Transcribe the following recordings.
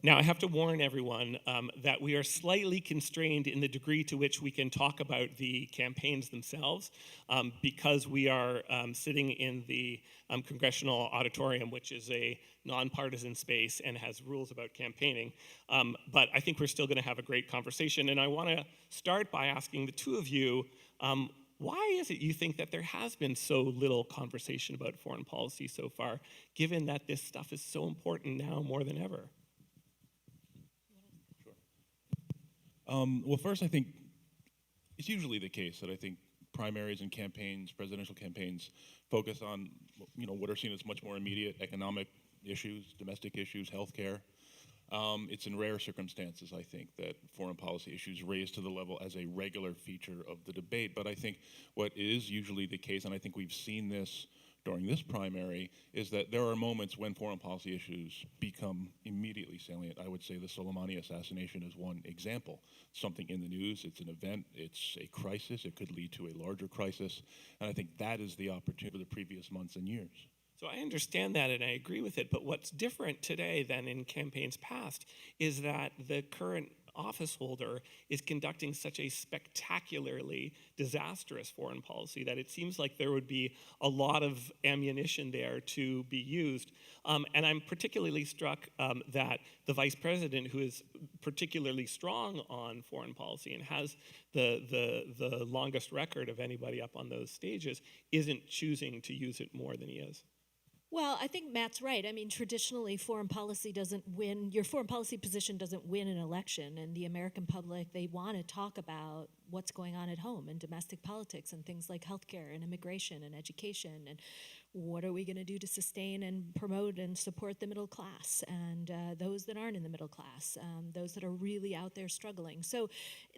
Now, I have to warn everyone that we are slightly constrained in the degree to which we can talk about the campaigns themselves because we are sitting in the Congressional Auditorium, which is a nonpartisan space and has rules about campaigning. But I think we're still going to have a great conversation. And I want to start by asking the two of you, why is it you think that there has been so little conversation about foreign policy so far, given that this stuff is so important now more than ever? Well, first, I think it's usually the case that I think primaries and campaigns, presidential campaigns, focus on what are seen as much more immediate economic issues, domestic issues, healthcare. It's in rare circumstances, I think, that foreign policy issues raise to the level as a regular feature of the debate. But I think what is usually the case, and I think we've seen this during this primary, is that there are moments when foreign policy issues become immediately salient. I would say the Soleimani assassination is one example. Something in the news, it's an event, it's a crisis, it could lead to a larger crisis, and I think that is the opportunity for the previous months and years. So I understand that and I agree with it, but what's different today than in campaigns past is that the current office holder is conducting such a spectacularly disastrous foreign policy that it seems like there would be a lot of ammunition there to be used. And I'm particularly struck that the vice president, who is particularly strong on foreign policy and has the longest record of anybody up on those stages, isn't choosing to use it more than he is. Well, I think Matt's right. I mean, traditionally, foreign policy doesn't win, your foreign policy position doesn't win an election. And the American public, they want to talk about what's going on at home and domestic politics and things like healthcare and immigration and education and what are we going to do to sustain and promote and support the middle class and those that aren't in the middle class, those that are really out there struggling. So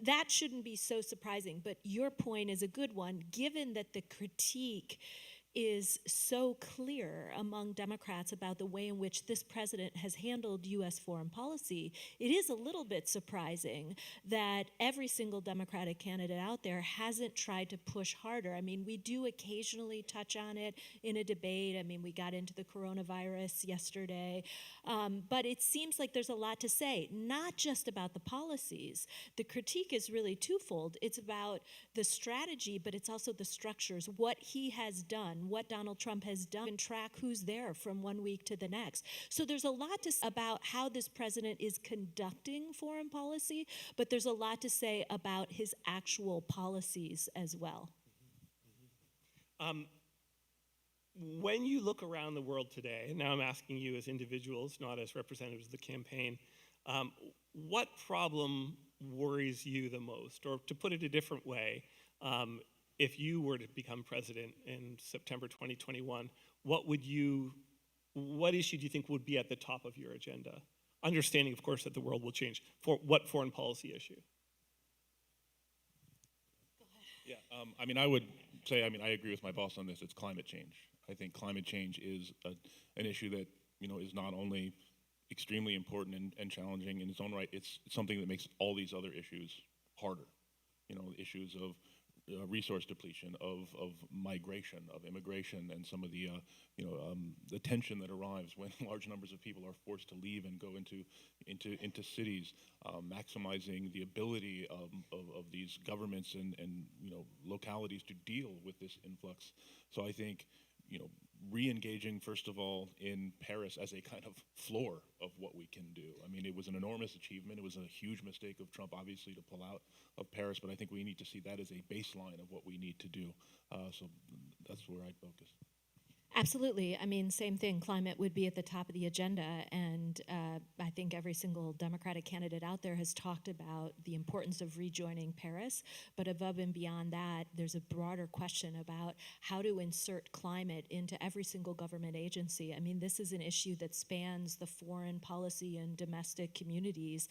that shouldn't be so surprising. But your point is a good one, given that the critique is so clear among Democrats about the way in which this president has handled U.S. foreign policy. It is a little bit surprising that every single Democratic candidate out there hasn't tried to push harder. I mean, we do occasionally touch on it in a debate. I mean, we got into the coronavirus yesterday. But it seems like there's a lot to say, not just about the policies. The critique is really twofold. It's about the strategy, but it's also the structures, what he has done, what Donald Trump has done, and track who's there from one week to the next. So there's a lot to say about how this president is conducting foreign policy, but there's a lot to say about his actual policies as well. When you look around the world today, and now I'm asking you as individuals, not as representatives of the campaign, what problem worries you the most? Or to put it a different way, if you were to become president in September 2021, what issue do you think would be at the top of your agenda? Understanding, of course, that the world will change. For what foreign policy issue? Go ahead. Yeah, I mean, I would say, I agree with my boss on this. It's climate change. I think climate change is an issue that is not only extremely important and challenging in its own right. It's something that makes all these other issues harder. Issues of resource depletion, of migration, of immigration, and some of the the tension that arrives when large numbers of people are forced to leave and go into cities, maximizing the ability of these governments and localities to deal with this influx. So I think re-engaging, first of all, in Paris as a kind of floor of what we can do. I mean, it was an enormous achievement. It was a huge mistake of Trump, obviously, to pull out of Paris, but I think we need to see that as a baseline of what we need to do. So that's where I'd focus. Absolutely. I mean, same thing. Climate would be at the top of the agenda, and I think every single Democratic candidate out there has talked about the importance of rejoining Paris. But above and beyond that, there's a broader question about how to insert climate into every single government agency. I mean, this is an issue that spans the foreign policy and domestic communities,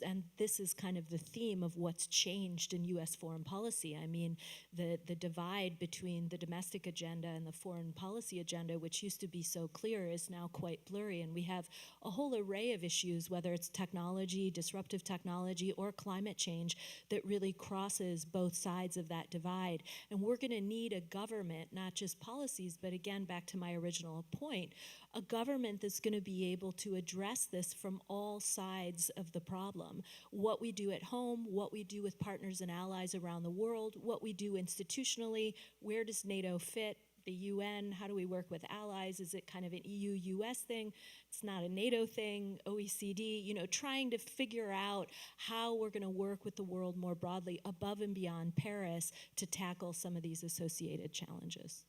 and this is kind of the theme of what's changed in U.S. foreign policy. I mean, the divide between the domestic agenda and the foreign policy policy agenda, which used to be so clear, is now quite blurry. And we have a whole array of issues, whether it's technology, disruptive technology, or climate change, that really crosses both sides of that divide. And we're going to need a government, not just policies, but again, back to my original point, a government that's going to be able to address this from all sides of the problem. What we do at home, what we do with partners and allies around the world, what we do institutionally, where does NATO fit, the UN, how do we work with allies? Is it kind of an EU-US thing? It's not a NATO thing, OECD, you know, trying to figure out how we're going to work with the world more broadly above and beyond Paris to tackle some of these associated challenges.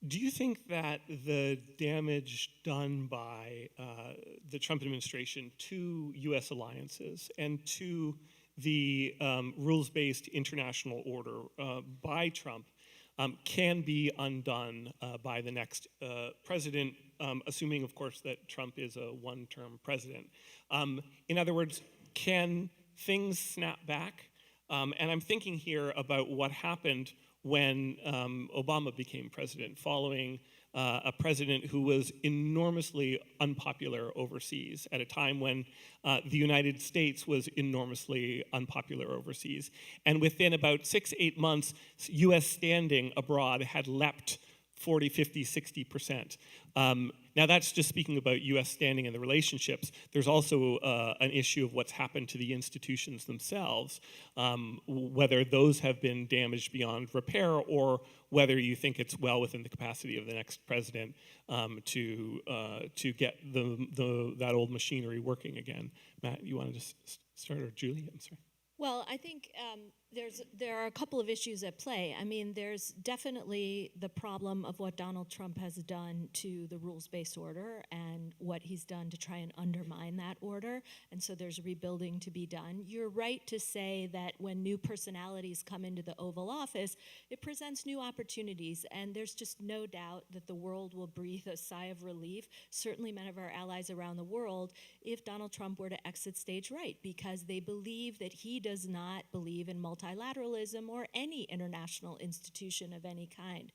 Do you think that the damage done by the Trump administration to U.S. alliances and to the rules-based international order by Trump can be undone by the next president, assuming, of course, that Trump is a one-term president? In other words, can things snap back? And I'm thinking here about what happened when Obama became president, following a president who was enormously unpopular overseas at a time when the United States was enormously unpopular overseas. And within about 6-8 months, U.S. standing abroad had leapt 40, 50, 60%. Now that's just speaking about U.S. standing in the relationships. There's also an issue of what's happened to the institutions themselves, whether those have been damaged beyond repair or whether you think it's well within the capacity of the next president to get that old machinery working again. Matt, you wanted to start, or Julie? I'm sorry. Well, I think there are a couple of issues at play. I mean, there's definitely the problem of what Donald Trump has done to the rules-based order and what he's done to try and undermine that order. And so there's rebuilding to be done. You're right to say that when new personalities come into the Oval Office, it presents new opportunities. And there's just no doubt that the world will breathe a sigh of relief, certainly many of our allies around the world, if Donald Trump were to exit stage right, because they believe that he does not believe in multilateralism or any international institution of any kind.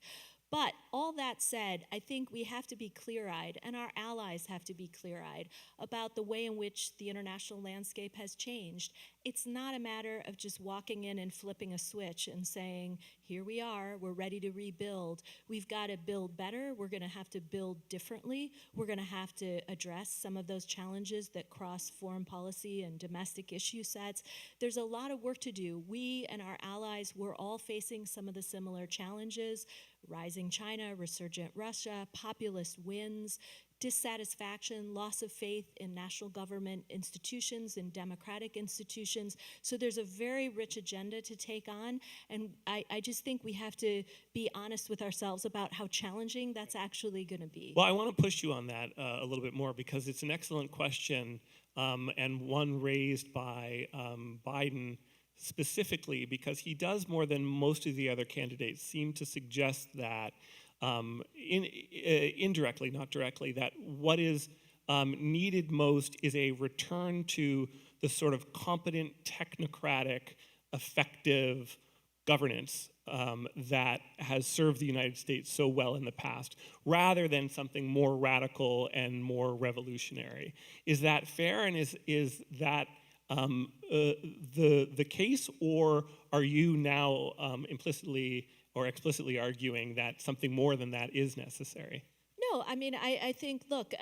But all that said, I think we have to be clear-eyed, and our allies have to be clear-eyed about the way in which the international landscape has changed. It's not a matter of just walking in and flipping a switch and saying, here we are, we're ready to rebuild. We've got to build better. We're going to have to build differently. We're going to have to address some of those challenges that cross foreign policy and domestic issue sets. There's a lot of work to do. We and our allies, we're all facing some of the similar challenges: rising China, resurgent Russia, populist wins, dissatisfaction, loss of faith in national government institutions and democratic institutions. So there's a very rich agenda to take on, and I just think we have to be honest with ourselves about how challenging that's actually going to be. Well, I want to push you on that a little bit more, because it's an excellent question, and one raised by Biden specifically, because he does, more than most of the other candidates, seem to suggest that indirectly, not directly, that what is needed most is a return to the sort of competent, technocratic, effective governance that has served the United States so well in the past, rather than something more radical and more revolutionary. Is that fair, and is that the case, or are you now implicitly or explicitly arguing that something more than that is necessary? No, I mean, I think, look,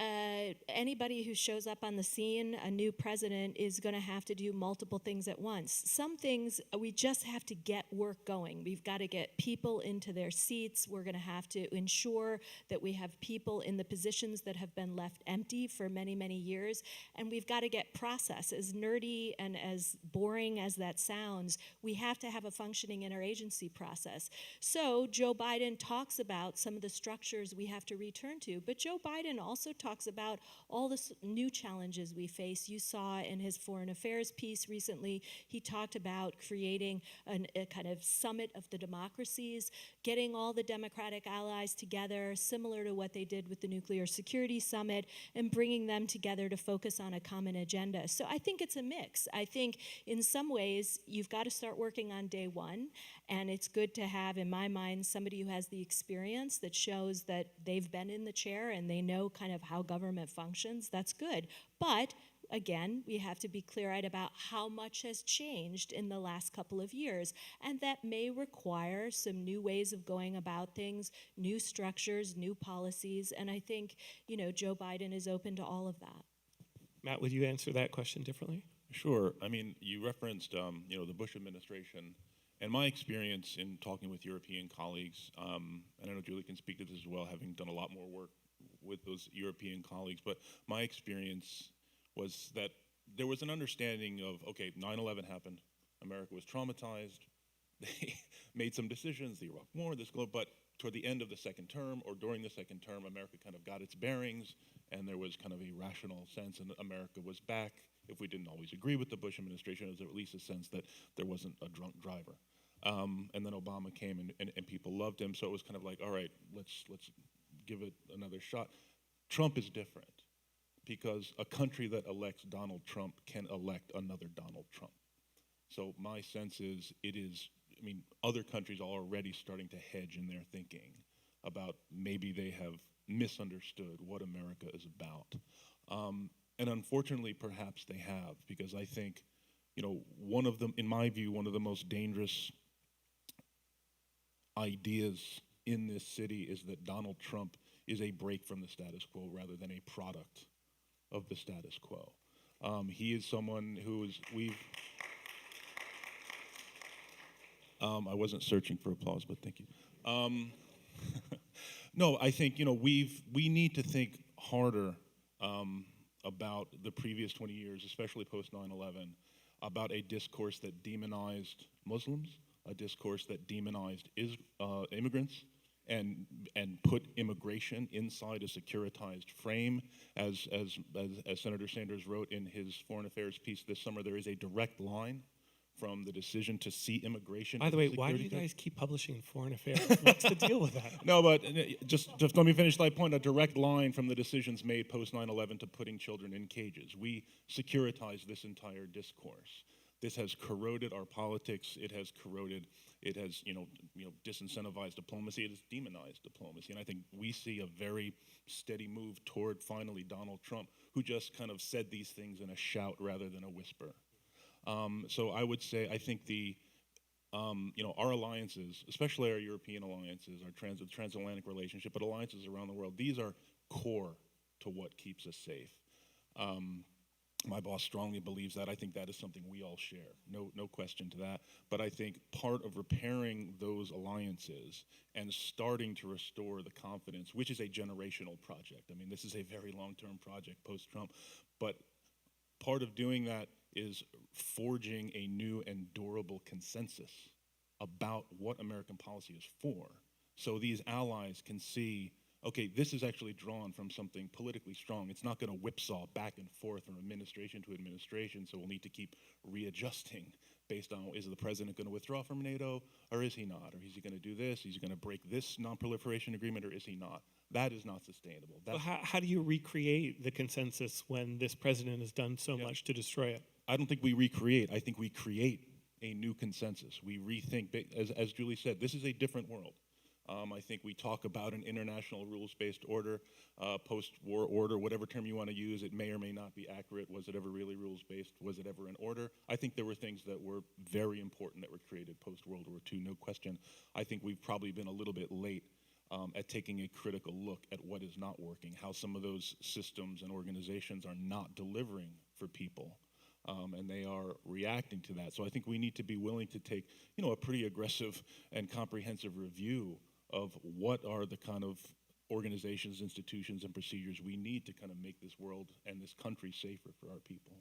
anybody who shows up on the scene, a new president, is going to have to do multiple things at once. Some things, we just have to get work going. We've got to get people into their seats. We're going to have to ensure that we have people in the positions that have been left empty for many, many years. And we've got to get process. As nerdy and as boring as that sounds, we have to have a functioning interagency process. So Joe Biden talks about some of the structures we have to return turn to. But Joe Biden also talks about all the new challenges we face. You saw in his foreign affairs piece recently, he talked about creating a kind of summit of the democracies, getting all the Democratic allies together, similar to what they did with the Nuclear Security Summit, and bringing them together to focus on a common agenda. So I think it's a mix. I think in some ways, you've got to start working on day one, and it's good to have, in my mind, somebody who has the experience that shows that they've been in the chair and they know kind of how government functions. That's good. But again, we have to be clear-eyed about how much has changed in the last couple of years, and that may require some new ways of going about things, new structures, new policies, and I think, Joe Biden is open to all of that. Matt, would you answer that question differently? Sure. I mean, you referenced, the Bush administration, and my experience in talking with European colleagues, and I know Julie can speak to this as well, having done a lot more work with those European colleagues, but my experience was that there was an understanding of, okay, 9/11 happened, America was traumatized, they made some decisions, the Iraq War, but toward the end of the second term, or during the second term, America kind of got its bearings, and there was kind of a rational sense, and America was back. If we didn't always agree with the Bush administration, there was at least a sense that there wasn't a drunk driver. And then Obama came, and people loved him, so it was kind of like, all right, let's give it another shot. Trump is different, because a country that elects Donald Trump can elect another Donald Trump. So my sense is other countries are already starting to hedge in their thinking about maybe they have misunderstood what America is about. And unfortunately, perhaps they have, because I think, one of them, in my view, one of the most dangerous ideas in this city is that Donald Trump is a break from the status quo rather than a product of the status quo. He is someone who is, I wasn't searching for applause, but thank you. No, I think, we need to think harder about the previous 20 years, especially post 9/11, about a discourse that demonized Muslims, a discourse that demonized immigrants, and put immigration inside a securitized frame. As Senator Sanders wrote in his foreign affairs piece this summer, there is a direct line from the decision to see immigration. By the way, why do you guys keep publishing foreign affairs? What's the deal with that? No, but just let me finish that point. A direct line from the decisions made post 9/11 to putting children in cages. We securitize this entire discourse. This has corroded our politics. It has disincentivized diplomacy. It has demonized diplomacy. And I think we see a very steady move toward finally Donald Trump, who just kind of said these things in a shout rather than a whisper. So I would say, I think our alliances, especially our European alliances, our transatlantic relationship, but alliances around the world, these are core to what keeps us safe. My boss strongly believes that. I think that is something we all share, no question to that. But I think part of repairing those alliances and starting to restore the confidence, which is a generational project. I mean, this is a very long-term project post-Trump, but part of doing that is forging a new and durable consensus about what American policy is for. So these allies can see, okay, this is actually drawn from something politically strong. It's not going to whipsaw back and forth from administration to administration, so we'll need to keep readjusting based on, is the president going to withdraw from NATO, or is he not? Or is he going to do this? Is he going to break this non-proliferation agreement, or is he not? That is not sustainable. Well, how do you recreate the consensus when this president has done so much to destroy it? I don't think we recreate. I think we create a new consensus. We rethink, as Julie said, this is a different world. I think we talk about an international rules-based order, post-war order, whatever term you want to use. It may or may not be accurate. Was it ever really rules-based? Was it ever an order? I think there were things that were very important that were created post-World War II, no question. I think we've probably been a little bit late at taking a critical look at what is not working, how some of those systems and organizations are not delivering for people. And they are reacting to that. So I think we need to be willing to take, a pretty aggressive and comprehensive review of what are the kind of organizations, institutions, and procedures we need to kind of make this world and this country safer for our people.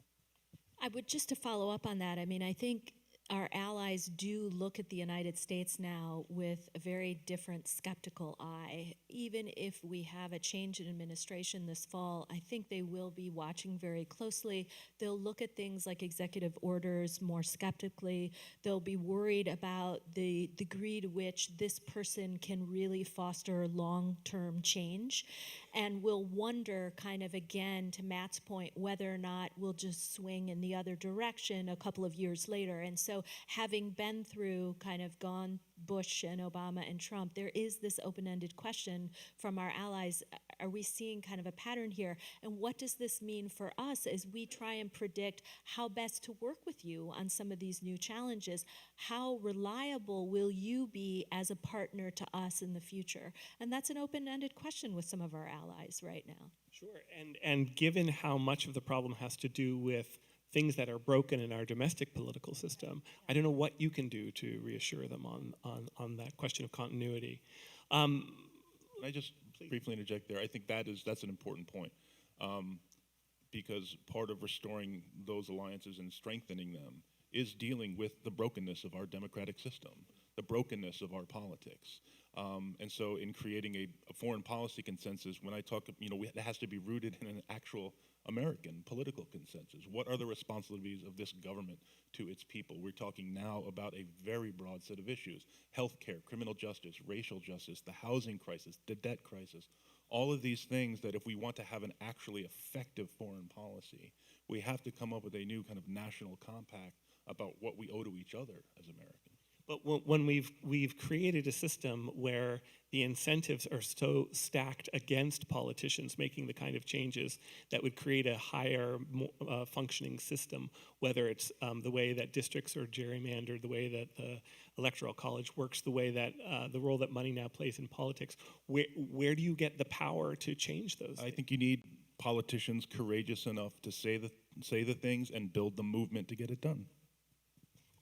I would just to follow up on that. I mean, I think our allies do look at the United States now with a very different skeptical eye. Even if we have a change in administration this fall, I think they will be watching very closely. They'll look at things like executive orders more skeptically. They'll be worried about the degree to which this person can really foster long-term change. And we'll wonder kind of again, to Matt's point, whether or not we'll just swing in the other direction a couple of years later. And so having been through kind of gone Bush and Obama and Trump, there is this open-ended question from our allies. Are we seeing kind of a pattern here? And what does this mean for us as we try and predict how best to work with you on some of these new challenges? How reliable will you be as a partner to us in the future? And that's an open-ended question with some of our allies right now. Sure, and given how much of the problem has to do with things that are broken in our domestic political system, I don't know what you can do to reassure them on that question of continuity. Can I just briefly interject there? I think that's an important point, because part of restoring those alliances and strengthening them is dealing with the brokenness of our democratic system, the brokenness of our politics. And so in creating a foreign policy consensus, when I talk, it has to be rooted in an actual American political consensus. What are the responsibilities of this government to its people? We're talking now about a very broad set of issues: healthcare, criminal justice, racial justice, the housing crisis, the debt crisis, all of these things that if we want to have an actually effective foreign policy, we have to come up with a new kind of national compact about what we owe to each other as Americans. But when we've created a system where the incentives are so stacked against politicians making the kind of changes that would create a higher functioning system, whether it's the way that districts are gerrymandered, the way that the electoral college works, the way that the role that money now plays in politics, where do you get the power to change those things? I think you need politicians courageous enough to say the things and build the movement to get it done.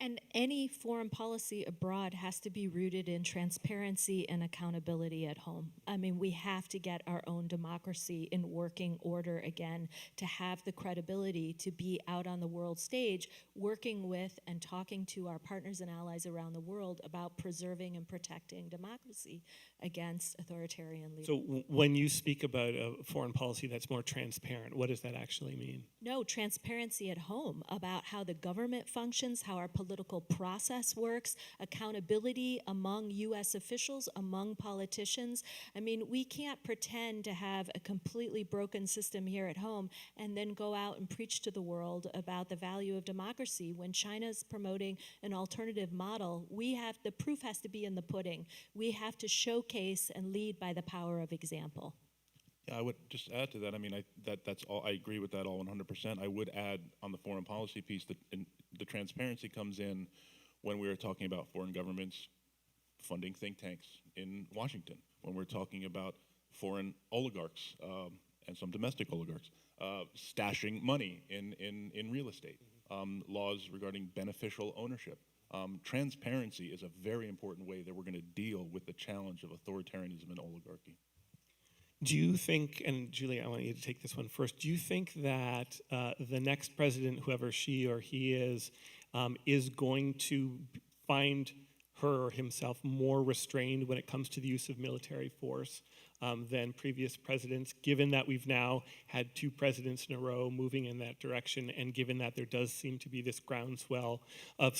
And any foreign policy abroad has to be rooted in transparency and accountability at home. I mean, we have to get our own democracy in working order again to have the credibility to be out on the world stage, working with and talking to our partners and allies around the world about preserving and protecting democracy against authoritarian leaders. So when you speak about a foreign policy that's more transparent, what does that actually mean? No, transparency at home about how the government functions, how our political process works, accountability among U.S. officials, among politicians. I mean, we can't pretend to have a completely broken system here at home and then go out and preach to the world about the value of democracy. When China's promoting an alternative model, the proof has to be in the pudding. We have to showcase and lead by the power of example. Yeah, I would just add to that. I mean, that's all. I agree with that all 100%. I would add on the foreign policy piece that the transparency comes in when we are talking about foreign governments funding think tanks in Washington, when we're talking about foreign oligarchs and some domestic oligarchs stashing money in real estate, laws regarding beneficial ownership. Transparency is a very important way that we're going to deal with the challenge of authoritarianism and oligarchy. Do you think, and Julie, I want you to take this one first, do you think that the next president, whoever she or he is going to find her or himself more restrained when it comes to the use of military force than previous presidents, given that we've now had two presidents in a row moving in that direction, and given that there does seem to be this groundswell of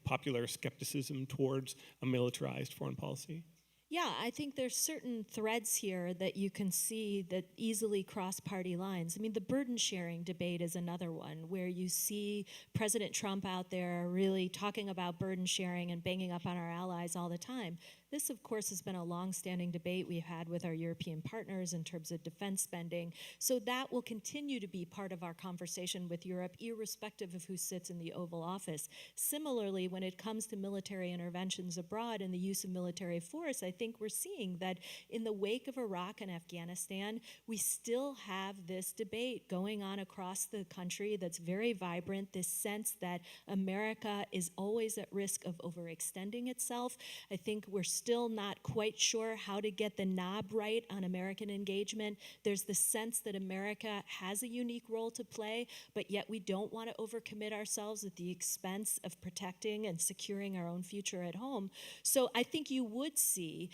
popular skepticism towards a militarized foreign policy? Yeah, I think there's certain threads here that you can see that easily cross party lines. I mean, the burden sharing debate is another one where you see President Trump out there really talking about burden sharing and banging up on our allies all the time. This, of course, has been a long-standing debate we've had with our European partners in terms of defense spending. So that will continue to be part of our conversation with Europe, irrespective of who sits in the Oval Office. Similarly, when it comes to military interventions abroad and the use of military force, I think we're seeing that in the wake of Iraq and Afghanistan, we still have this debate going on across the country that's very vibrant, this sense that America is always at risk of overextending itself. I think we're still not quite sure how to get the knob right on American engagement. There's the sense that America has a unique role to play, but yet we don't want to overcommit ourselves at the expense of protecting and securing our own future at home. So I think you would see,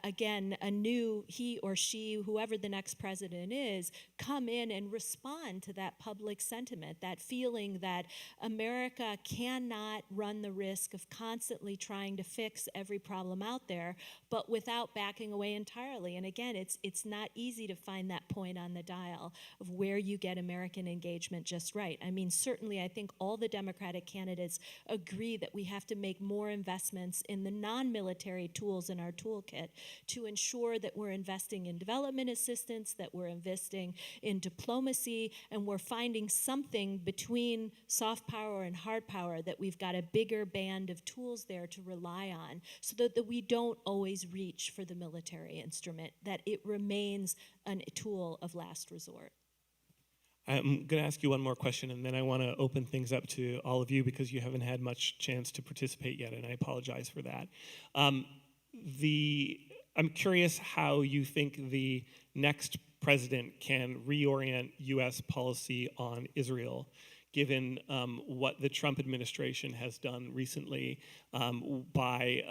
again, a new he or she, whoever the next president is, come in and respond to that public sentiment, that feeling that America cannot run the risk of constantly trying to fix every problem out there, but without backing away entirely. And again, it's not easy to find that point on the dial of where you get American engagement just right. I mean, certainly I think all the Democratic candidates agree that we have to make more investments in the non-military tools in our toolkit to ensure that we're investing in development assistance, that we're investing in diplomacy, and we're finding something between soft power and hard power, that we've got a bigger band of tools there to rely on, so that we don't always reach for the military instrument, that it remains a tool of last resort. I'm going to ask you one more question, and then I want to open things up to all of you because you haven't had much chance to participate yet, and I apologize for that. I'm curious how you think the next president can reorient U.S. policy on Israel, given what the Trump administration has done recently by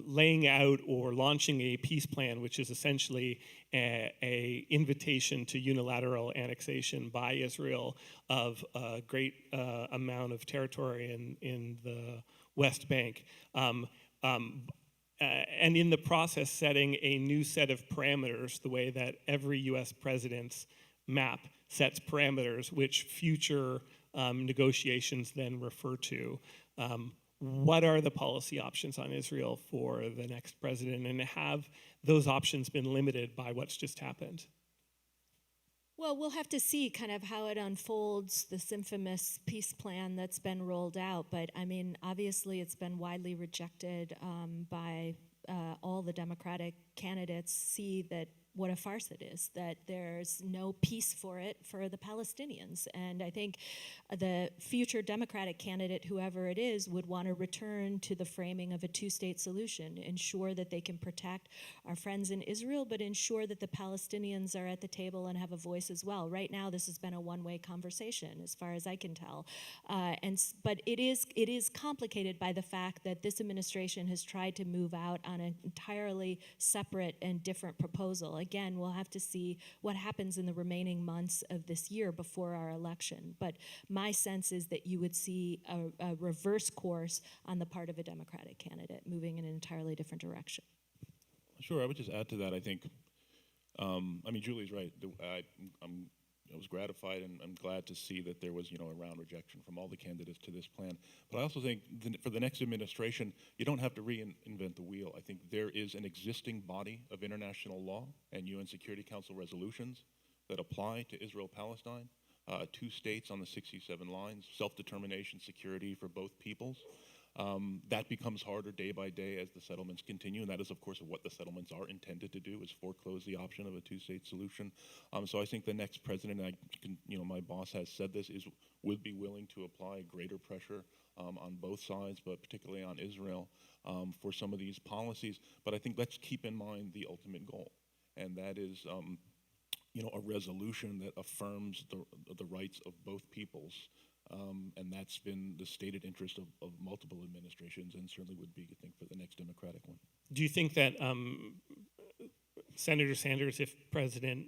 laying out or launching a peace plan, which is essentially a invitation to unilateral annexation by Israel of a great amount of territory in the West Bank. And in the process, setting a new set of parameters, the way that every U.S. president's map sets parameters, which future negotiations then refer to. What are the policy options on Israel for the next president, and have those options been limited by what's just happened? Well, we'll have to see kind of how it unfolds, this infamous peace plan that's been rolled out. But I mean, obviously it's been widely rejected by all the Democratic candidates, see that what a farce it is, that there's no peace for it for the Palestinians. And I think the future Democratic candidate, whoever it is, would want to return to the framing of a two-state solution, ensure that they can protect our friends in Israel, but ensure that the Palestinians are at the table and have a voice as well. Right now, this has been a one-way conversation, as far as I can tell. But it is complicated by the fact that this administration has tried to move out on an entirely separate and different proposal. Again, we'll have to see what happens in the remaining months of this year before our election. But my sense is that you would see a reverse course on the part of a Democratic candidate moving in an entirely different direction. Sure, I would just add to that. I think, I mean, Julie's right. I was gratified and I'm glad to see that there was, a round rejection from all the candidates to this plan. But I also think for the next administration, you don't have to reinvent the wheel. I think there is an existing body of international law and UN Security Council resolutions that apply to Israel-Palestine, 2 states on the 67 lines, self-determination, security for both peoples. That becomes harder day by day as the settlements continue, and that is, of course, what the settlements are intended to do, is foreclose the option of a 2-state solution. So I think the next president, my boss has said this, would be willing to apply greater pressure on both sides, but particularly on Israel, for some of these policies. But I think let's keep in mind the ultimate goal, and that is a resolution that affirms the rights of both peoples. And that's been the stated interest of multiple administrations, and certainly would be, I think, for the next Democratic one. Do you think that Senator Sanders, if president,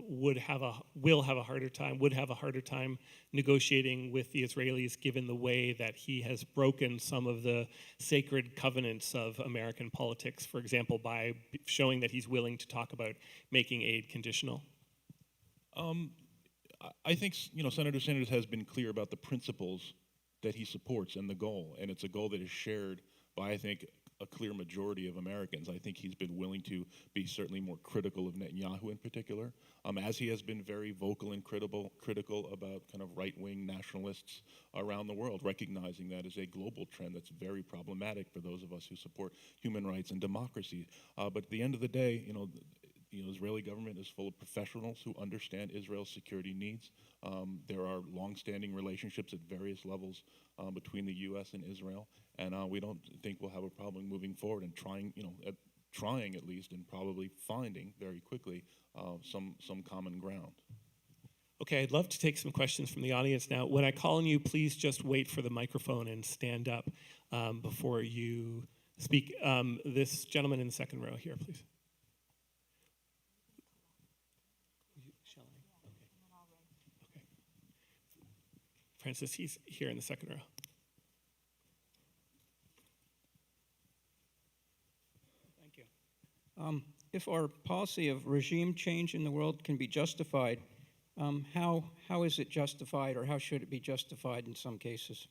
would have a harder time negotiating with the Israelis, given the way that he has broken some of the sacred covenants of American politics, for example, by showing that he's willing to talk about making aid conditional? I think Senator Sanders has been clear about the principles that he supports and the goal, and it's a goal that is shared by, I think, a clear majority of Americans. I think he's been willing to be certainly more critical of Netanyahu in particular, as he has been very vocal and critical about kind of right-wing nationalists around the world, recognizing that as a global trend that's very problematic for those of us who support human rights and democracy. But at the end of the day, Israeli government is full of professionals who understand Israel's security needs. There are long-standing relationships at various levels between the U.S. and Israel, and we don't think we'll have a problem moving forward and trying at least, and probably finding very quickly some common ground. Okay, I'd love to take some questions from the audience now. When I call on you, please just wait for the microphone and stand up before you speak. This gentleman in the second row here, please. Shall I? Okay. Francis, he's here in the second row. Thank you. If our policy of regime change in the world can be justified, how is it justified, or how should it be justified in some cases?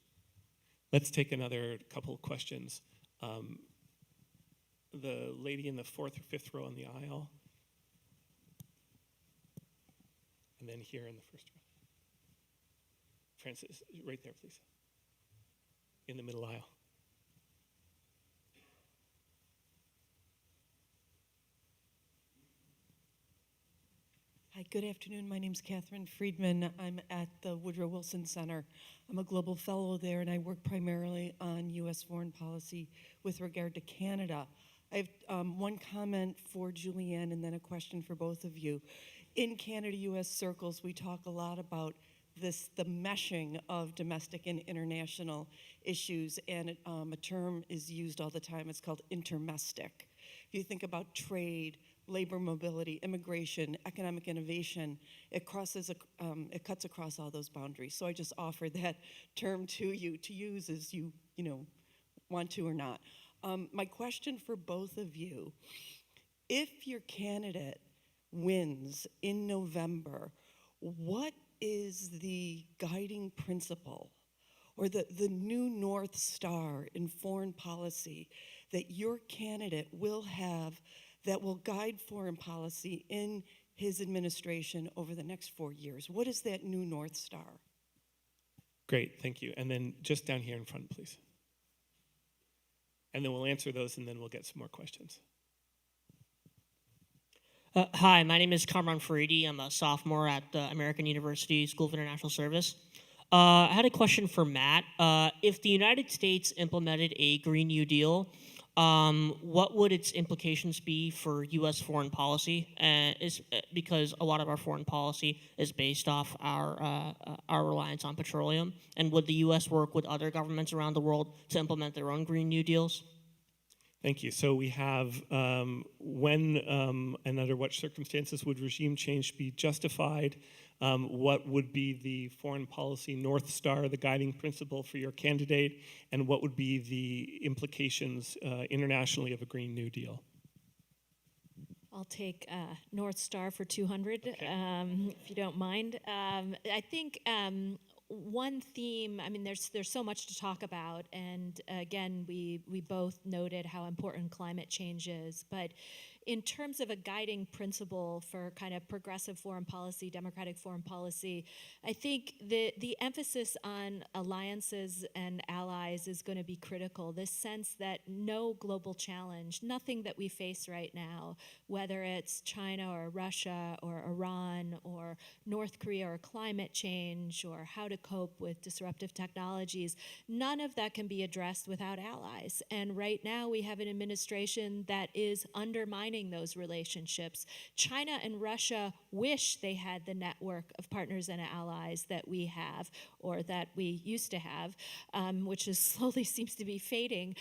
Let's take another couple of questions. The lady in the fourth or fifth row on the aisle. And then here in the first row. Francis, right there, please. In the middle aisle. Hi, good afternoon. My name's Catherine Friedman. I'm at the Woodrow Wilson Center. I'm a global fellow there, and I work primarily on U.S. foreign policy with regard to Canada. I have one comment for Julianne and then a question for both of you. In Canada-U.S. circles, we talk a lot about the meshing of domestic and international issues, and a term is used all the time. It's called intermestic. If you think about trade, labor mobility, immigration, economic innovation, it cuts across all those boundaries. So I just offer that term to you to use as you want to or not. My question for both of you, if your candidate wins in November, what is the guiding principle or the new North Star in foreign policy that your candidate will have that will guide foreign policy in his administration over the next 4 years? What is that new North Star? Great, thank you. And then just down here in front, please. And then we'll answer those, and then we'll get some more questions. Hi, my name is Kamran Faridi. I'm a sophomore at the American University School of International Service. I had a question for Matt. If the United States implemented a Green New Deal, what would its implications be for U.S. foreign policy? Because a lot of our foreign policy is based off our reliance on petroleum. And would the U.S. work with other governments around the world to implement their own Green New Deals? Thank you. So we have when and under what circumstances would regime change be justified? What would be the foreign policy North Star, the guiding principle for your candidate, and what would be the implications internationally of a Green New Deal? I'll take North Star for 200, Okay. If you don't mind. I think one theme, I mean, there's so much to talk about, and again, we both noted how important climate change is, but in terms of a guiding principle for kind of progressive foreign policy, democratic foreign policy, I think the emphasis on alliances and allies is going to be critical. This sense that no global challenge, nothing that we face right now, whether it's China or Russia or Iran or North Korea or climate change or how to cope with disruptive technologies, none of that can be addressed without allies. And right now we have an administration that is undermining those relationships. China and Russia wish they had the network of partners and allies that we have, or that we used to have, which is slowly seems to be fading.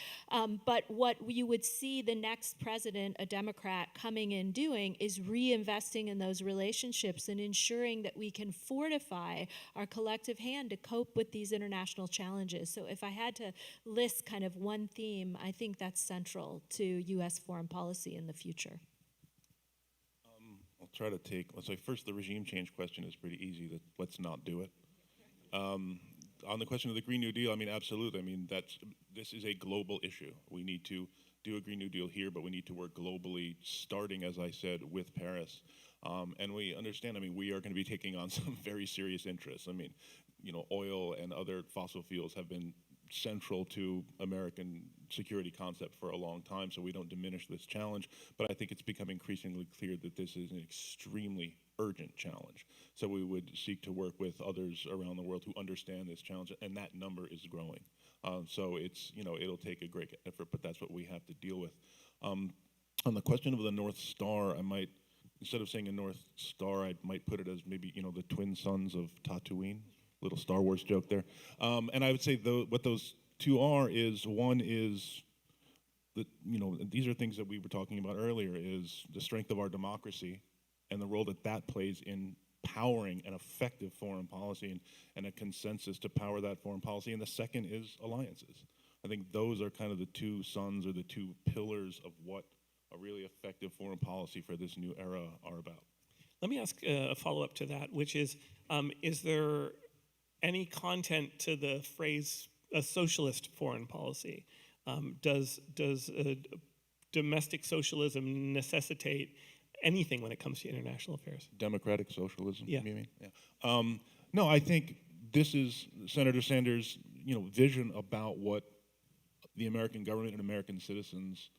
But what you would see the next president, a Democrat, coming in doing is reinvesting in those relationships and ensuring that we can fortify our collective hand to cope with these international challenges. So if I had to list kind of one theme, I think that's central to U.S. foreign policy in the future. I'll try to let's say first the regime change question is pretty easy, let's not do it. On the question of the Green New Deal, I mean, absolutely. I mean, this is a global issue. We need to do a Green New Deal here, but we need to work globally, starting, as I said, with Paris. And we understand, I mean, we are going to be taking on some very serious interests. I mean, oil and other fossil fuels have been central to American security concept for a long time, so we don't diminish this challenge. But I think it's become increasingly clear that this is an extremely urgent challenge. So we would seek to work with others around the world who understand this challenge, and that number is growing. So it's, it'll take a great effort, but that's what we have to deal with. On the question of the North Star, I might, instead of saying a North Star, I might put it as maybe, the twin sons of Tatooine. Little Star Wars joke there. And I would say what those two are is, one is that, these are things that we were talking about earlier, is the strength of our democracy and the role that that plays in powering an effective foreign policy and a consensus to power that foreign policy. And the second is alliances. I think those are kind of the two sons or the two pillars of what a really effective foreign policy for this new era are about. Let me ask a follow-up to that, which is there any content to the phrase a socialist foreign policy? Does domestic socialism necessitate anything when it comes to international affairs? Democratic socialism, Yeah. you mean? Yeah. No, I think this is Senator Sanders' vision about what the American government and American citizens,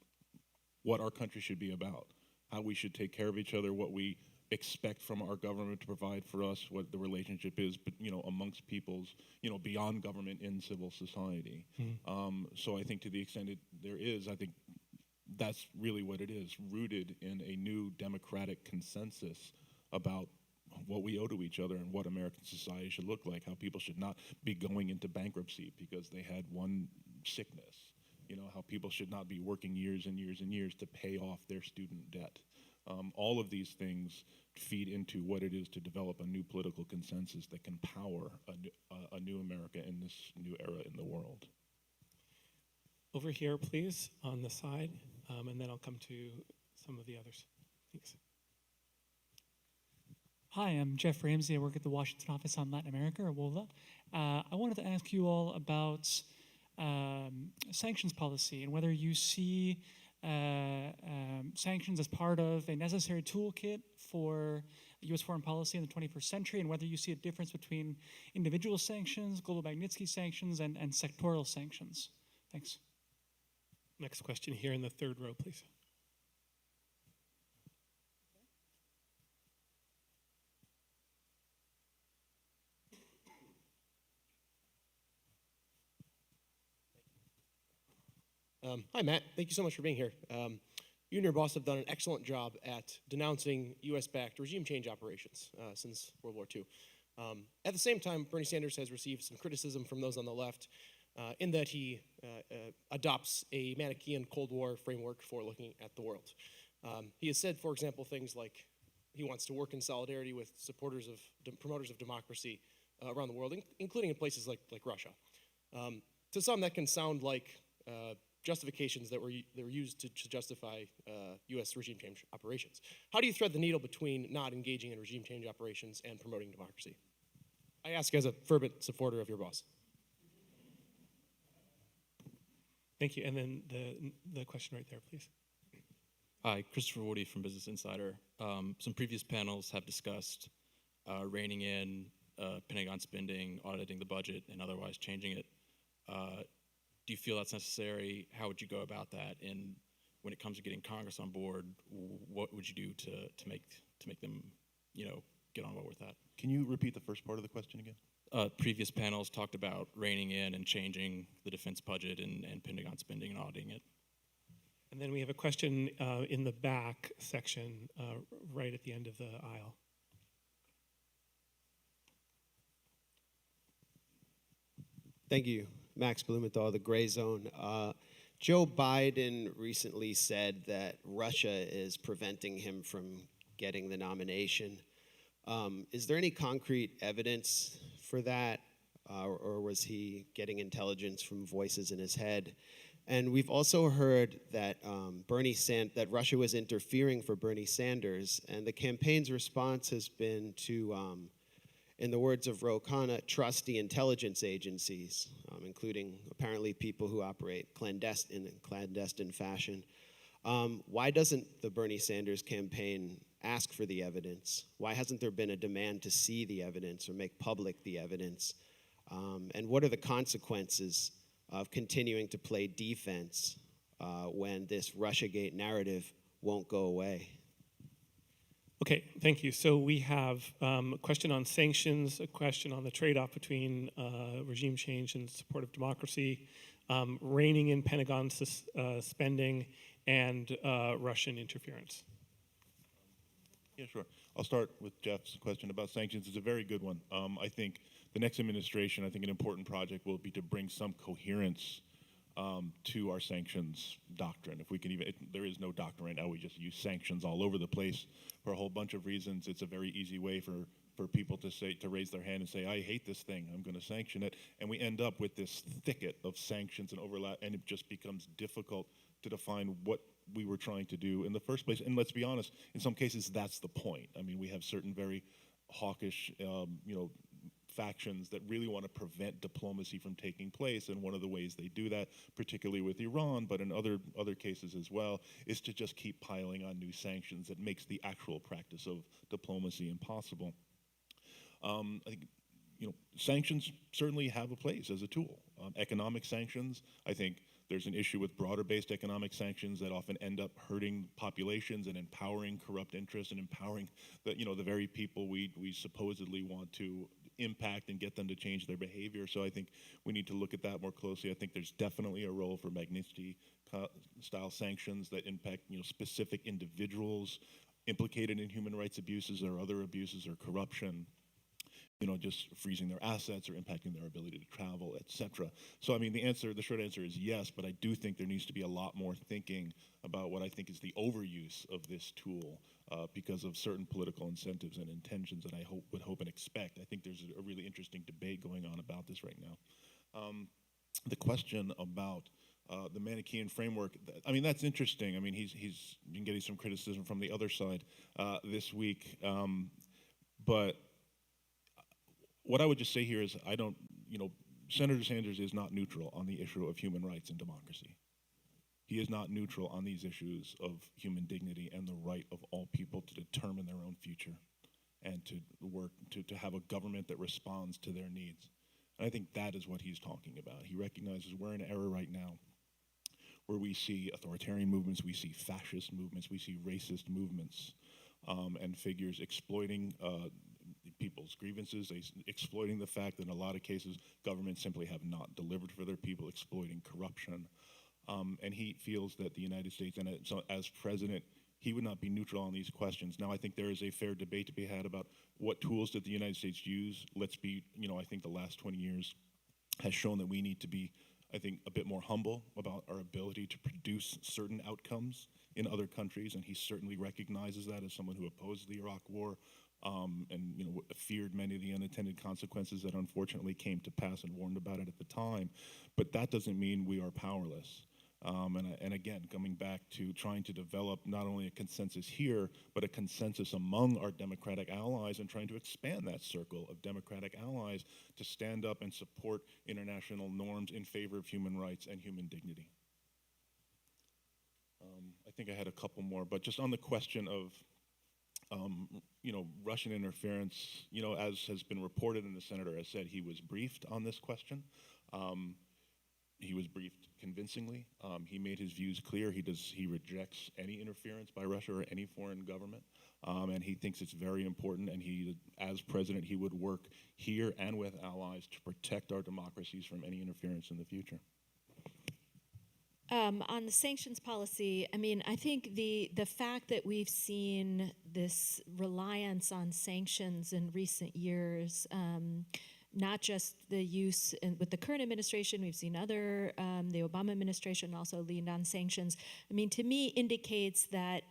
what our country should be about, how we should take care of each other, what we expect from our government to provide for us, what the relationship is, but amongst peoples, beyond government in civil society. So I think to the extent there is, I think that's really what it is, rooted in a new democratic consensus about what we owe to each other and what American society should look like, how people should not be going into bankruptcy because they had one sickness, how people should not be working years and years and years to pay off their student debt. All of these things feed into what it is to develop a new political consensus that can power a new America in this new era in the world. Over here, please, on the side, and then I'll come to some of the others. Thanks. Hi, I'm Jeff Ramsey. I work at the Washington office on Latin America, or WOLA. I wanted to ask you all about sanctions policy and whether you see sanctions as part of a necessary toolkit for U.S. foreign policy in the 21st century, and whether you see a difference between individual sanctions, global Magnitsky sanctions, and sectoral sanctions. Thanks. Next question here in the third row, please. Hi, Matt. Thank you so much for being here. You and your boss have done an excellent job at denouncing U.S.-backed regime change operations since World War II. At the same time, Bernie Sanders has received some criticism from those on the left in that he adopts a Manichaean Cold War framework for looking at the world. He has said, for example, things like he wants to work in solidarity with promoters of democracy around the world, including in places like Russia. To some, that can sound like justifications that were used to justify U.S. regime change operations. How do you thread the needle between not engaging in regime change operations and promoting democracy? I ask as a fervent supporter of your boss. Thank you. And then the question right there, please. Hi, Christopher Woody from Business Insider. Some previous panels have discussed reining in Pentagon spending, auditing the budget, and otherwise changing it. Do you feel that's necessary? How would you go about that? And when it comes to getting Congress on board, what would you do to make them, get on board with that? Can you repeat the first part of the question again? Previous panels talked about reining in and changing the defense budget and Pentagon spending and auditing it. And then we have a question in the back section, right at the end of the aisle. Thank you. Max Blumenthal, The Gray Zone. Joe Biden recently said that Russia is preventing him from getting the nomination. Is there any concrete evidence for that, or was he getting intelligence from voices in his head? And we've also heard that that Russia was interfering for Bernie Sanders, and the campaign's response has been to, in the words of Ro Khanna, trust the intelligence agencies, including apparently people who operate in clandestine fashion. Why doesn't the Bernie Sanders campaign ask for the evidence? Why hasn't there been a demand to see the evidence or make public the evidence? And what are the consequences of continuing to play defense when this Russiagate narrative won't go away? Okay, thank you. So we have a question on sanctions, a question on the trade-off between regime change and support of democracy, reining in Pentagon spending, and Russian interference. Yeah, sure. I'll start with Jeff's question about sanctions. It's a very good one. I think the next administration, I think an important project will be to bring some coherence to our sanctions doctrine. If we can even, there is no doctrine right now, we just use sanctions all over the place for a whole bunch of reasons. It's a very easy way for people to raise their hand and say, I hate this thing, I'm going to sanction it. And we end up with this thicket of sanctions and overlap, and it just becomes difficult to define what we were trying to do in the first place. And let's be honest, in some cases, that's the point. I mean, we have certain very hawkish, factions that really want to prevent diplomacy from taking place, and one of the ways they do that, particularly with Iran, but in other cases as well, is to just keep piling on new sanctions that makes the actual practice of diplomacy impossible. I think sanctions certainly have a place as a tool. Economic sanctions, I think there's an issue with broader-based economic sanctions that often end up hurting populations and empowering corrupt interests and empowering the very people we supposedly want to impact and get them to change their behavior. So I think we need to look at that more closely. I think there's definitely a role for Magnitsky-style sanctions that impact specific individuals implicated in human rights abuses or other abuses or corruption, just freezing their assets or impacting their ability to travel, etc. So I mean, the short answer is yes, but I do think there needs to be a lot more thinking about what I think is the overuse of this tool because of certain political incentives and intentions that I would hope and expect. I think there's a really interesting debate going on about this right now. The question about the Manichaean framework, I mean, that's interesting. I mean, he's been getting some criticism from the other side this week, but what I would just say here is Senator Sanders is not neutral on the issue of human rights and democracy. He is not neutral on these issues of human dignity and the right of all people to determine their own future and to work to have a government that responds to their needs. And I think that is what he's talking about. He recognizes we're in an era right now where we see authoritarian movements, we see fascist movements, we see racist movements, and figures exploiting people's grievances, exploiting the fact that in a lot of cases governments simply have not delivered for their people, exploiting corruption. And he feels that the United States, and so as president, he would not be neutral on these questions. Now, I think there is a fair debate to be had about what tools did the United States use. Let's be, I think the last 20 years has shown that we need to be, I think, a bit more humble about our ability to produce certain outcomes in other countries, and he certainly recognizes that as someone who opposed the Iraq War and feared many of the unintended consequences that unfortunately came to pass and warned about it at the time. But that doesn't mean we are powerless. And again, coming back to trying to develop not only a consensus here, but a consensus among our democratic allies and trying to expand that circle of democratic allies to stand up and support international norms in favor of human rights and human dignity. I think I had a couple more, but just on the question of Russian interference, as has been reported and the senator has said, he was briefed on this question. He was briefed convincingly. He made his views clear. He rejects any interference by Russia or any foreign government, and he thinks it's very important. And as president, he would work here and with allies to protect our democracies from any interference in the future. On the sanctions policy, I mean, I think the fact that we've seen this reliance on sanctions in recent years, not just the use with the current administration, we've seen the Obama administration also leaned on sanctions. I mean, to me, indicates that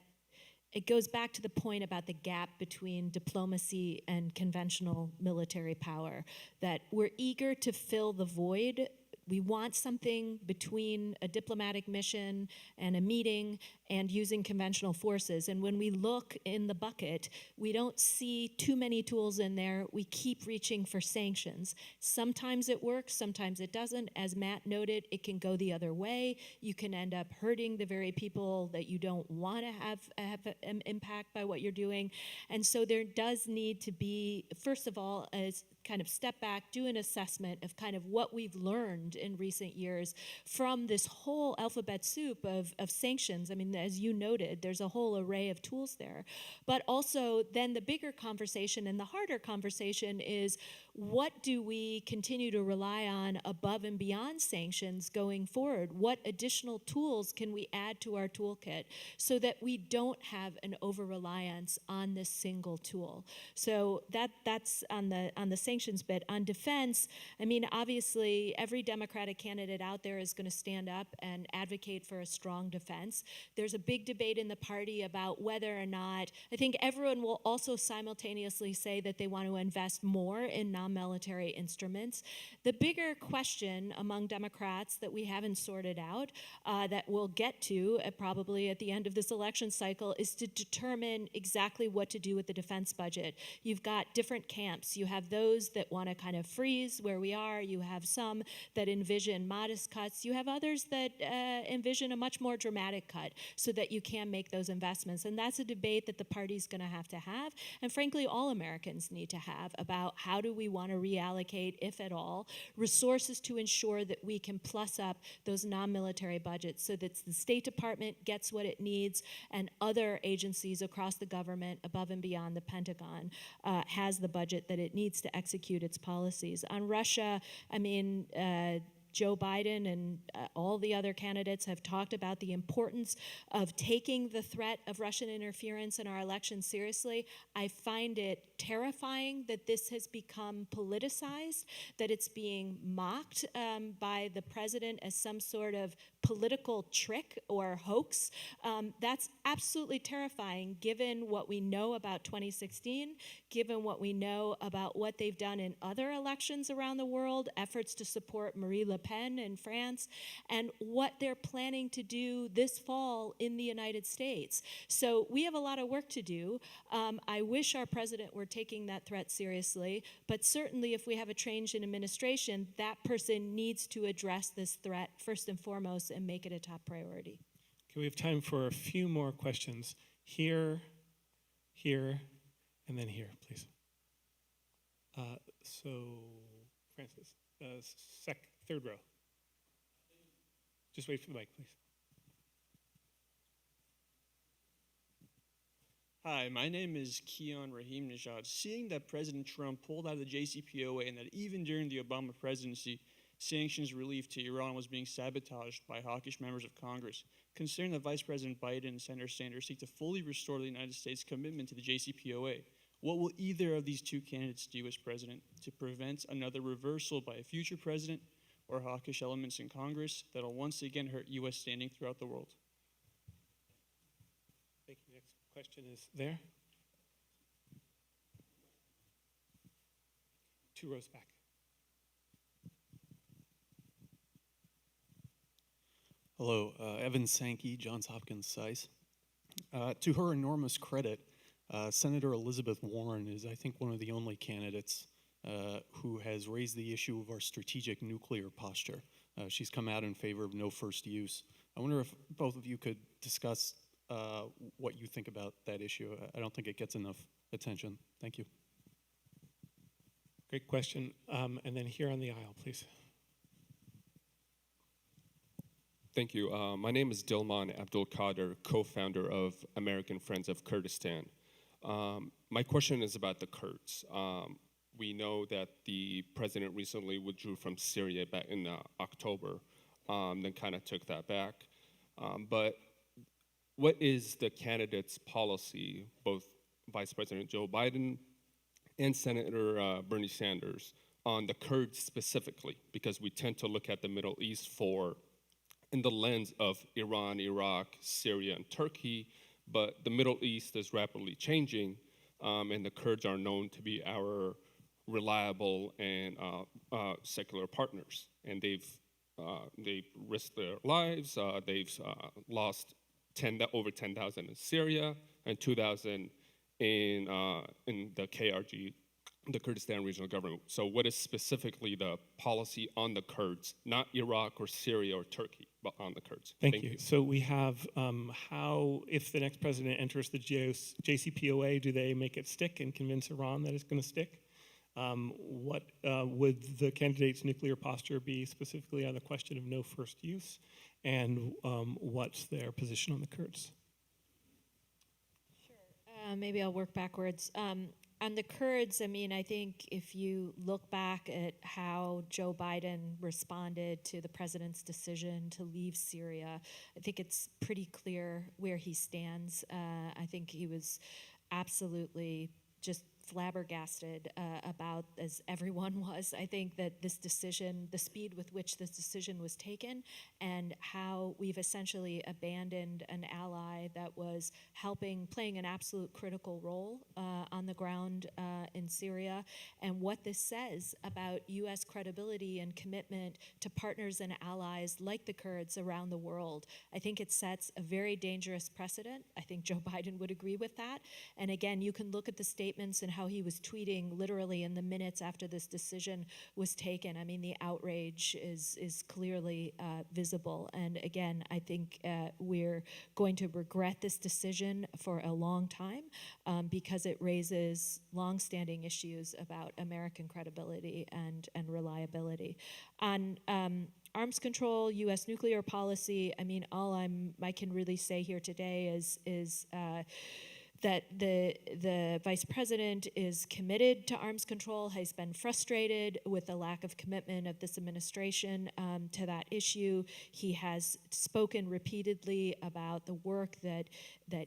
it goes back to the point about the gap between diplomacy and conventional military power, that we're eager to fill the void. We want something between a diplomatic mission and a meeting and using conventional forces. And when we look in the bucket, we don't see too many tools in there. We keep reaching for sanctions. Sometimes it works, sometimes it doesn't. As Matt noted, it can go the other way. You can end up hurting the very people that you don't want to have an impact by what you're doing. And so there does need to be, first of all, as kind of step back, do an assessment of kind of what we've learned in recent years from this whole alphabet soup of sanctions. I mean, as you noted, there's a whole array of tools there. But also then the bigger conversation and the harder conversation is, what do we continue to rely on above and beyond sanctions going forward? What additional tools can we add to our toolkit so that we don't have an over-reliance on this single tool? So that's on the sanctions bit. On defense, I mean, obviously every Democratic candidate out there is going to stand up and advocate for a strong defense. There's a big debate in the party about whether or not, I think everyone will also simultaneously say that they want to invest more in non-military instruments. The bigger question among Democrats that we haven't sorted out, that we'll get to probably at the end of this election cycle, is to determine exactly what to do with the defense budget. You've got different camps. You have those that want to kind of freeze where we are. You have some that envision modest cuts. You have others that envision a much more dramatic cut so that you can make those investments. And that's a debate that the party's going to have, and frankly, all Americans need to have, about how do we want to reallocate, if at all, resources to ensure that we can plus up those non-military budgets so that the State Department gets what it needs and other agencies across the government, above and beyond the Pentagon, has the budget that it needs to execute its policies. On Russia, I mean, Joe Biden and all the other candidates have talked about the importance of taking the threat of Russian interference in our elections seriously. I find it terrifying that this has become politicized, that it's being mocked by the president as some sort of political trick or hoax. That's absolutely terrifying given what we know about 2016, given what we know about what they've done in other elections around the world, efforts to support Marie Le Pen in France, and what they're planning to do this fall in the United States. So we have a lot of work to do. I wish our president were taking that threat seriously, but certainly if we have a change in administration, that person needs to address this threat first and foremost and make it a top priority. Okay, we have time for a few more questions. Here, and then here, please. So, Francis, third row. Just wait for the mic, please. Hi, my name is Keon Rahim Najad. Seeing that President Trump pulled out of the JCPOA and that even during the Obama presidency, sanctions relief to Iran was being sabotaged by hawkish members of Congress, considering that Vice President Biden and Senator Sanders seek to fully restore the United States' commitment to the JCPOA, what will either of these two candidates do as president to prevent another reversal by a future president or hawkish elements in Congress that will once again hurt U.S. standing throughout the world? Thank you. Next question is there. 2 rows back. Hello, Evan Sankey, Johns Hopkins SAIS. To her enormous credit, Senator Elizabeth Warren is, I think, one of the only candidates who has raised the issue of our strategic nuclear posture. She's come out in favor of no first use. I wonder if both of you could discuss what you think about that issue. I don't think it gets enough attention. Thank you. Great question. And then here on the aisle, please. Thank you. My name is Dilman Abdul Qadir, co-founder of American Friends of Kurdistan. My question is about the Kurds. We know that the president recently withdrew from Syria back in October, then kind of took that back. But what is the candidate's policy, both Vice President Joe Biden and Senator Bernie Sanders, on the Kurds specifically? Because we tend to look at the Middle East in the lens of Iran, Iraq, Syria, and Turkey, but the Middle East is rapidly changing, and the Kurds are known to be our reliable and secular partners. And they've risked their lives. They've lost over 10,000 in Syria and 2,000 in the KRG, the Kurdistan Regional Government. So what is specifically the policy on the Kurds, not Iraq or Syria or Turkey, but on the Kurds? Thank you. So we have how, if the next president enters the JCPOA, do they make it stick and convince Iran that it's going to stick? What would the candidate's nuclear posture be specifically on the question of no first use, and what's their position on the Kurds? Maybe I'll work backwards. On the Kurds, I mean, I think if you look back at how Joe Biden responded to the president's decision to leave Syria, I think it's pretty clear where he stands. I think he was absolutely just flabbergasted about, as everyone was. I think that this decision, the speed with which this decision was taken, and how we've essentially abandoned an ally that was playing an absolute critical role on the ground in Syria, and what this says about U.S. credibility and commitment to partners and allies like the Kurds around the world. I think it sets a very dangerous precedent. I think Joe Biden would agree with that. And again, you can look at the statements and how he was tweeting literally in the minutes after this decision was taken. I mean, the outrage is clearly visible. And again, I think we're going to regret this decision for a long time because it raises longstanding issues about American credibility and reliability. On arms control, U.S. nuclear policy, I mean, all I can really say here today is that the vice president is committed to arms control, has been frustrated with the lack of commitment of this administration to that issue. He has spoken repeatedly about the work that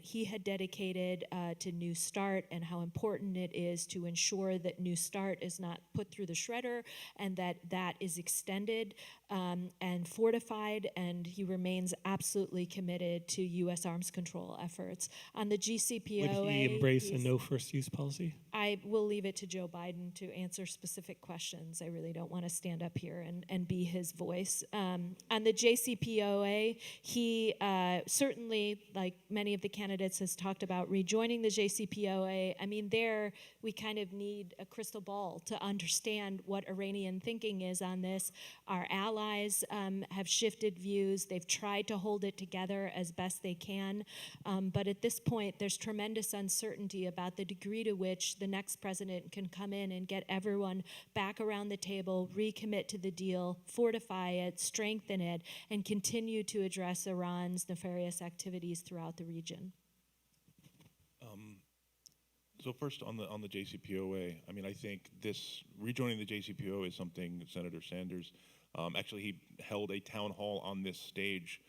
he had dedicated to New START and how important it is to ensure that New START is not put through the shredder and that is extended and fortified, and he remains absolutely committed to U.S. arms control efforts. On the GCPOA, would he embrace a no first use policy? I will leave it to Joe Biden to answer specific questions. I really don't want to stand up here and be his voice. On the JCPOA, he certainly, like many of the candidates, has talked about rejoining the JCPOA. I mean, there we kind of need a crystal ball to understand what Iranian thinking is on this. Our allies have shifted views. They've tried to hold it together as best they can. But at this point, there's tremendous uncertainty about the degree to which the next president can come in and get everyone back around the table, recommit to the deal, fortify it, strengthen it, and continue to address Iran's nefarious activities throughout the region. So first on the JCPOA, I mean, I think this rejoining the JCPOA is something Senator Sanders, actually he held a town hall on this stage,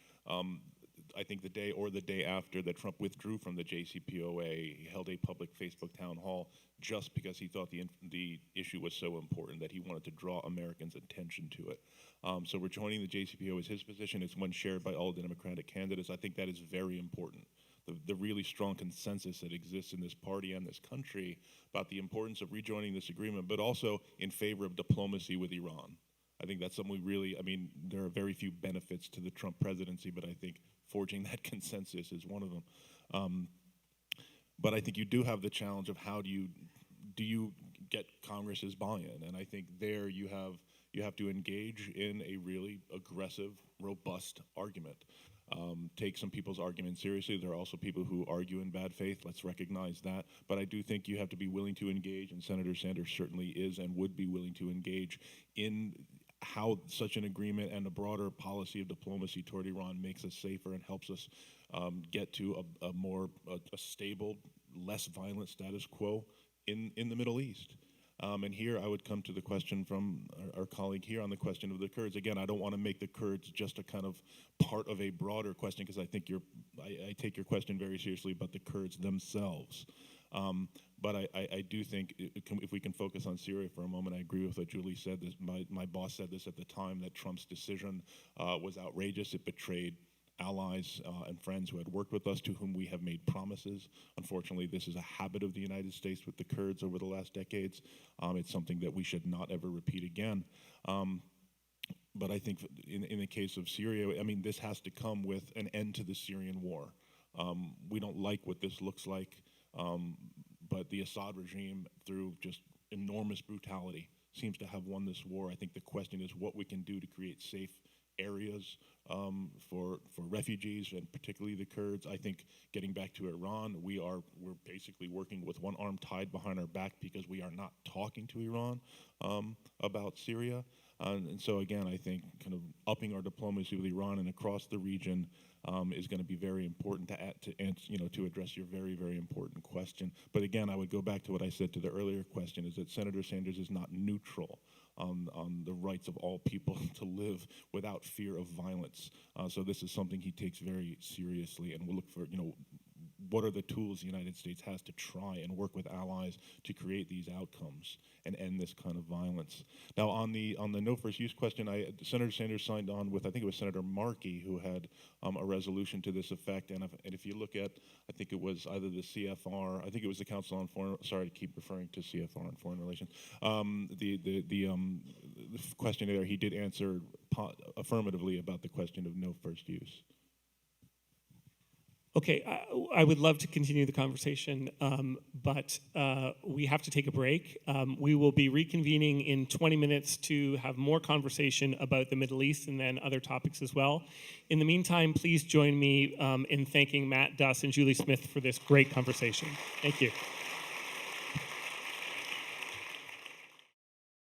I think the day after that Trump withdrew from the JCPOA. He held a public Facebook town hall just because he thought the issue was so important that he wanted to draw Americans' attention to it. So rejoining the JCPOA is his position. It's one shared by all the Democratic candidates. I think that is very important. The really strong consensus that exists in this party and this country about the importance of rejoining this agreement, but also in favor of diplomacy with Iran. I think that's something we really, I mean, there are very few benefits to the Trump presidency, but I think forging that consensus is one of them. But I think you do have the challenge of how do you get Congress's buy-in? And I think there you have to engage in a really aggressive, robust argument. Take some people's arguments seriously. There are also people who argue in bad faith. Let's recognize that. But I do think you have to be willing to engage, and Senator Sanders certainly is and would be willing to engage in how such an agreement and a broader policy of diplomacy toward Iran makes us safer and helps us get to a more stable, less violent status quo in the Middle East. And here I would come to the question from our colleague here on the question of the Kurds. Again, I don't want to make the Kurds just a kind of part of a broader question because I think I take your question very seriously about the Kurds themselves. But I do think if we can focus on Syria for a moment, I agree with what Julie said. My boss said this at the time, that Trump's decision was outrageous. It betrayed allies and friends who had worked with us, to whom we have made promises. Unfortunately, this is a habit of the United States with the Kurds over the last decades. It's something that we should not ever repeat again. But I think in the case of Syria, I mean, this has to come with an end to the Syrian war. We don't like what this looks like, but the Assad regime, through just enormous brutality, seems to have won this war. I think the question is what we can do to create safe areas for refugees and particularly the Kurds. I think getting back to Iran, we're basically working with one arm tied behind our back because we are not talking to Iran about Syria. And so again, I think kind of upping our diplomacy with Iran and across the region is going to be very important to address your very, very important question. But again, I would go back to what I said to the earlier question: is that Senator Sanders is not neutral on the rights of all people to live without fear of violence. So this is something he takes very seriously, and we'll look for what are the tools the United States has to try and work with allies to create these outcomes and end this kind of violence. Now, on the no first use question, Senator Sanders signed on with, I think it was Senator Markey, who had a resolution to this effect. And if you look at, I think it was either the CFR, I think it was the Council on Foreign. Sorry to keep referring to CFR and Foreign Relations. The question there, he did answer affirmatively about the question of no first use. Okay, I would love to continue the conversation, but we have to take a break. We will be reconvening in 20 minutes to have more conversation about the Middle East and then other topics as well. In the meantime, please join me in thanking Matt Duss and Julie Smith for this great conversation. Thank you.